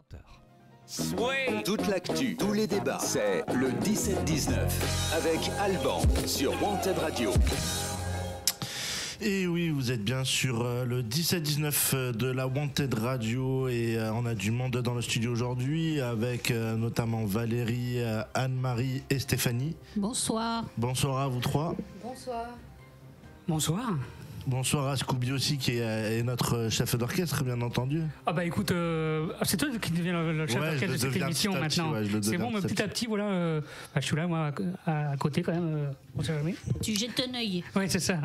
20h. Toute l'actu, tous les débats, c'est le 17-19 avec Alban sur Wanted Radio. Et oui, vous êtes bien sur le 17-19 de la Wanted Radio et on a du monde dans le studio aujourd'hui avec notamment Valérie, Anne-Marie et Stéphanie. Bonsoir. Bonsoir à vous trois. Bonsoir. Bonsoir. Bonsoir à Scooby aussi qui est notre chef d'orchestre, bien entendu. Ah bah écoute, c'est toi qui deviens le chef d'orchestre de cette émission maintenant. C'est bon, mais petit à petit, voilà, je suis là moi à côté quand même, on sait jamais. Tu jettes un œil. Ouais, c'est ça.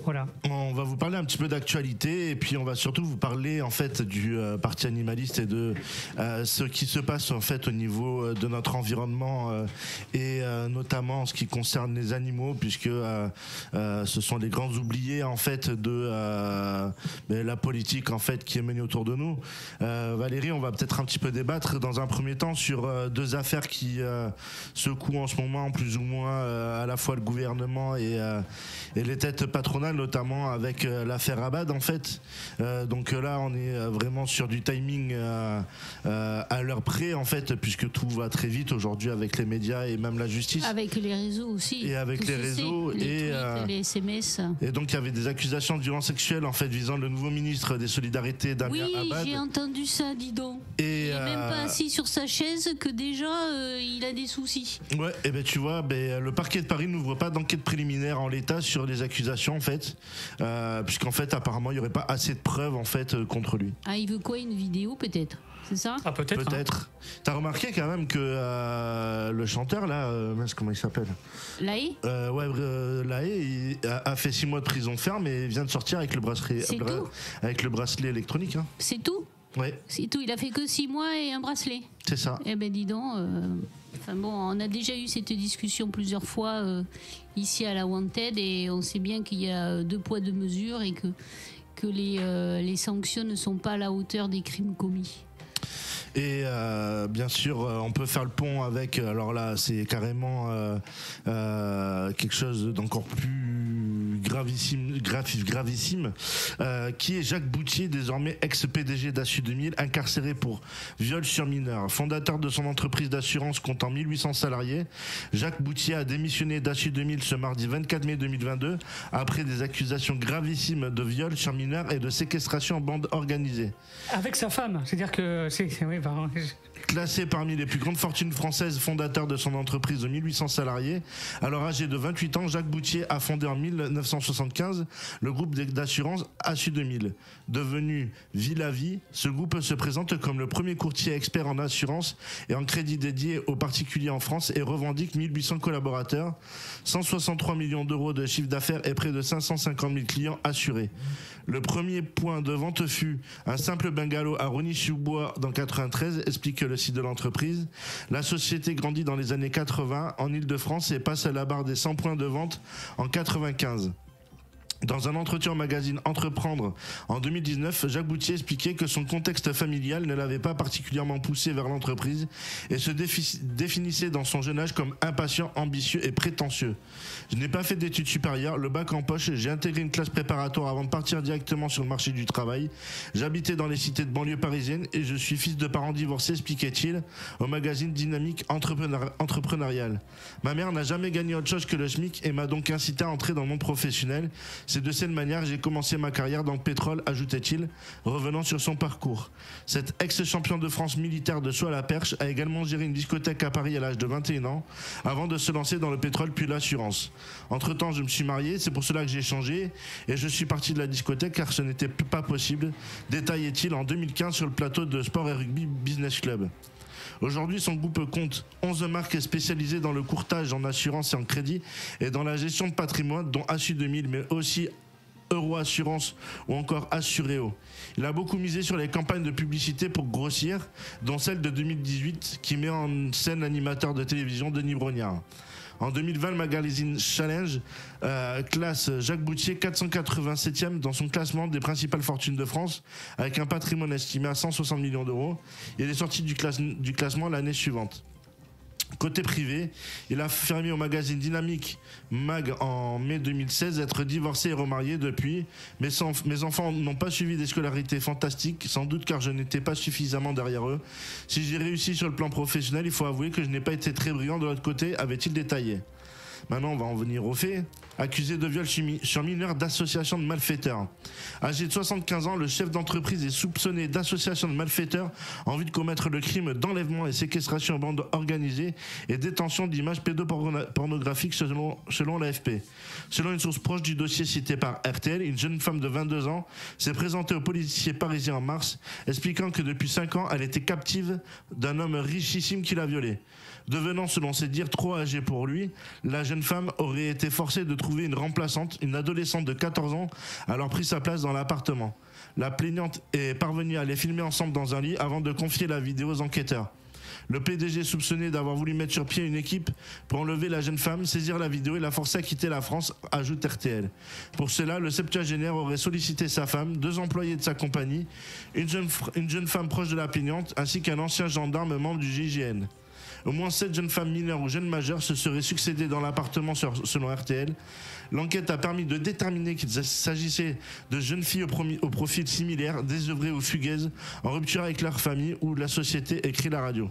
Voilà. On va vous parler un petit peu d'actualité et puis on va surtout vous parler en fait du parti animaliste et de ce qui se passe en fait au niveau de notre environnement et notamment en ce qui concerne les animaux puisque ce sont les grands oubliés en fait de la politique en fait qui est menée autour de nous. Valérie, on va peut-être un petit peu débattre dans un premier temps sur deux affaires qui secouent en ce moment plus ou moins à la fois le gouvernement et les têtes patronales, notamment avec l'affaire Abad en fait. Donc là on est vraiment sur du timing à l'heure près en fait, puisque tout va très vite aujourd'hui avec les médias et même la justice. Avec les réseaux aussi. Et avec les réseaux les tweets, les SMS. Et donc il y avait des accusations de violence sexuelle en fait visant le nouveau ministre des Solidarités, Damien Abad. Oui, j'ai entendu ça, dis donc. Et il est même pas assis sur sa chaise que déjà il a des soucis. Ouais, et ben tu vois, le parquet de Paris n'ouvre pas d'enquête préliminaire en l'état sur les accusations en fait, puisqu'en fait apparemment il y aurait pas assez de preuves en fait contre lui. Ah, il veut quoi, une vidéo peut-être? C'est ça? Ah, peut-être. Peut-être. T'as remarqué quand même que le chanteur là, comment il s'appelle? Lahaye? Lahaye a fait 6 mois de prison ferme et vient de sortir avec le bracelet, avec le bracelet électronique. Hein. C'est tout? Ouais. C'est tout. Il a fait que 6 mois et un bracelet. C'est ça. Eh ben dis donc. Enfin bon, on a déjà eu cette discussion plusieurs fois ici à la Wanted et on sait bien qu'il y a 2 poids 2 mesures et que les sanctions ne sont pas à la hauteur des crimes commis. Et bien sûr, on peut faire le pont avec. Alors là, c'est carrément quelque chose d'encore plus gravissime, qui est Jacques Boutier, désormais ex-PDG d'Assu 2000, incarcéré pour viol sur mineur. Fondateur de son entreprise d'assurance comptant 1800 salariés, Jacques Boutier a démissionné d'Assu 2000 ce mardi 24 mai 2022 après des accusations gravissimes de viol sur mineur et de séquestration en bande organisée. Avec sa femme, c'est-à-dire que oui, pardon. Classé parmi les plus grandes fortunes françaises, fondateur de son entreprise de 1800 salariés, alors âgé de 28 ans, Jacques Boutier a fondé en 1975 le groupe d'assurance Assu 2000. Devenu Vie-la-Vie, ce groupe se présente comme le premier courtier expert en assurance et en crédit dédié aux particuliers en France et revendique 1800 collaborateurs, 163 millions d'euros de chiffre d'affaires et près de 550 000 clients assurés. Le premier point de vente fut un simple bungalow à Rosny-sous-Bois dans 93, explique le site de l'entreprise. La société grandit dans les années 80 en Île-de-France et passe à la barre des 100 points de vente en 95. Dans un entretien au magazine Entreprendre en 2019, Jacques Boutier expliquait que son contexte familial ne l'avait pas particulièrement poussé vers l'entreprise et se définissait dans son jeune âge comme impatient, ambitieux et prétentieux. Je n'ai pas fait d'études supérieures, le bac en poche, j'ai intégré une classe préparatoire avant de partir directement sur le marché du travail. J'habitais dans les cités de banlieue parisienne et je suis fils de parents divorcés, expliquait-il au magazine Dynamique Entrepreneurial. Ma mère n'a jamais gagné autre chose que le SMIC et m'a donc incité à entrer dans le monde professionnel. C'est de cette manière que j'ai commencé ma carrière dans le pétrole, ajoutait-il, revenant sur son parcours. Cet ex-champion de France militaire de saut à la perche a également géré une discothèque à Paris à l'âge de 21 ans, avant de se lancer dans le pétrole puis l'assurance. Entre-temps, je me suis marié, c'est pour cela que j'ai changé, et je suis parti de la discothèque car ce n'était pas possible, détaillait-il en 2015 sur le plateau de Sport et Rugby Business Club. Aujourd'hui, son groupe compte 11 marques spécialisées dans le courtage en assurance et en crédit et dans la gestion de patrimoine, dont Assu 2000, mais aussi Euro Assurance ou encore Assuréo. Il a beaucoup misé sur les campagnes de publicité pour grossir, dont celle de 2018 qui met en scène l'animateur de télévision Denis Brognard. En 2020, le magazine Challenge classe Jacques Boutier 487e dans son classement des principales fortunes de France, avec un patrimoine estimé à 160 millions d'euros. Il est sorti du classement l'année suivante. Côté privé, il a affirmé au magazine Dynamique Mag en mai 2016 être divorcé et remarié depuis. Mes enfants n'ont pas suivi des scolarités fantastiques, sans doute car je n'étais pas suffisamment derrière eux. Si j'ai réussi sur le plan professionnel, il faut avouer que je n'ai pas été très brillant de l'autre côté, avait-il détaillé. Maintenant, on va en venir aux faits. Accusé de viol sur mineur d'association de malfaiteurs. Âgé de 75 ans, le chef d'entreprise est soupçonné d'association de malfaiteurs en vue de commettre le crime d'enlèvement et séquestration en bande organisée et détention d'images pédopornographiques selon l'AFP. Selon une source proche du dossier cité par RTL, une jeune femme de 22 ans s'est présentée aux policiers parisiens en mars, expliquant que depuis 5 ans, elle était captive d'un homme richissime qui l'a violée. Devenant, selon ses dires, trop âgée pour lui, la jeune femme aurait été forcée de trouver une remplaçante, une adolescente de 14 ans, alors pris sa place dans l'appartement. La plaignante est parvenue à les filmer ensemble dans un lit avant de confier la vidéo aux enquêteurs. Le PDG soupçonné d'avoir voulu mettre sur pied une équipe pour enlever la jeune femme, saisir la vidéo et la forcer à quitter la France, ajoute RTL. Pour cela, le septuagénaire aurait sollicité sa femme, 2 employés de sa compagnie, une jeune femme proche de la plaignante, ainsi qu'un ancien gendarme membre du GIGN. Au moins 7 jeunes femmes mineures ou jeunes majeures se seraient succédées dans l'appartement selon RTL. L'enquête a permis de déterminer qu'il s'agissait de jeunes filles au profil similaire, désœuvrées ou fugueuses, en rupture avec leur famille ou la société, écrit la radio.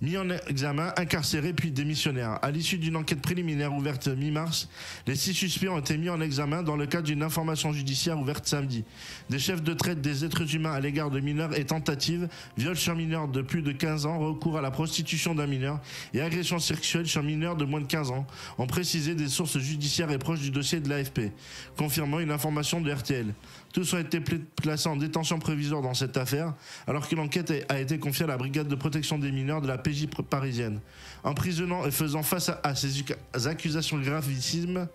Mis en examen, incarcéré puis démissionnaire. À l'issue d'une enquête préliminaire ouverte mi-mars, les 6 suspects ont été mis en examen dans le cadre d'une information judiciaire ouverte samedi. Des chefs de traite des êtres humains à l'égard de mineurs et tentatives, viol sur mineurs de plus de 15 ans, recours à la prostitution d'un mineur et agression sexuelle sur mineurs de moins de 15 ans, ont précisé des sources judiciaires et proches du dossier de l'AFP, confirmant une information de RTL. Tous ont été placés en détention provisoire dans cette affaire, alors que l'enquête a été confiée à la brigade de protection des mineurs de la PJ parisienne. Emprisonnant et faisant face à ces accusations gravissimes,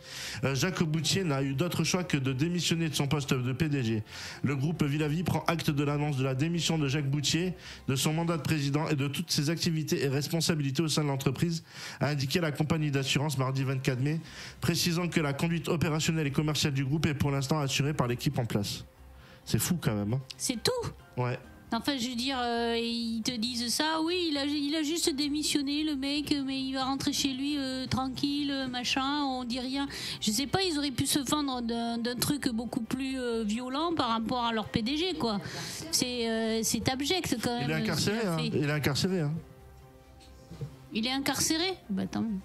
Jacques Boutier n'a eu d'autre choix que de démissionner de son poste de PDG. Le groupe Villavis prend acte de l'annonce de la démission de Jacques Boutier, de son mandat de président et de toutes ses activités et responsabilités au sein de l'entreprise, a indiqué la compagnie d'assurance mardi 24 mai, précisant que la conduite opérationnelle et commerciale du groupe est pour l'instant assurée par l'équipe en place. C'est fou quand même. Hein. C'est tout. Ouais. Enfin, je veux dire, ils te disent ça, oui, il a juste démissionné, le mec, mais il va rentrer chez lui tranquille, machin, on dit rien. Je sais pas, ils auraient pu se fendre d'un truc beaucoup plus violent par rapport à leur PDG, quoi. C'est abject, quand même. Il est incarcéré, hein. Il est incarcéré, hein. Il est incarcéré ? Bah, tant mieux.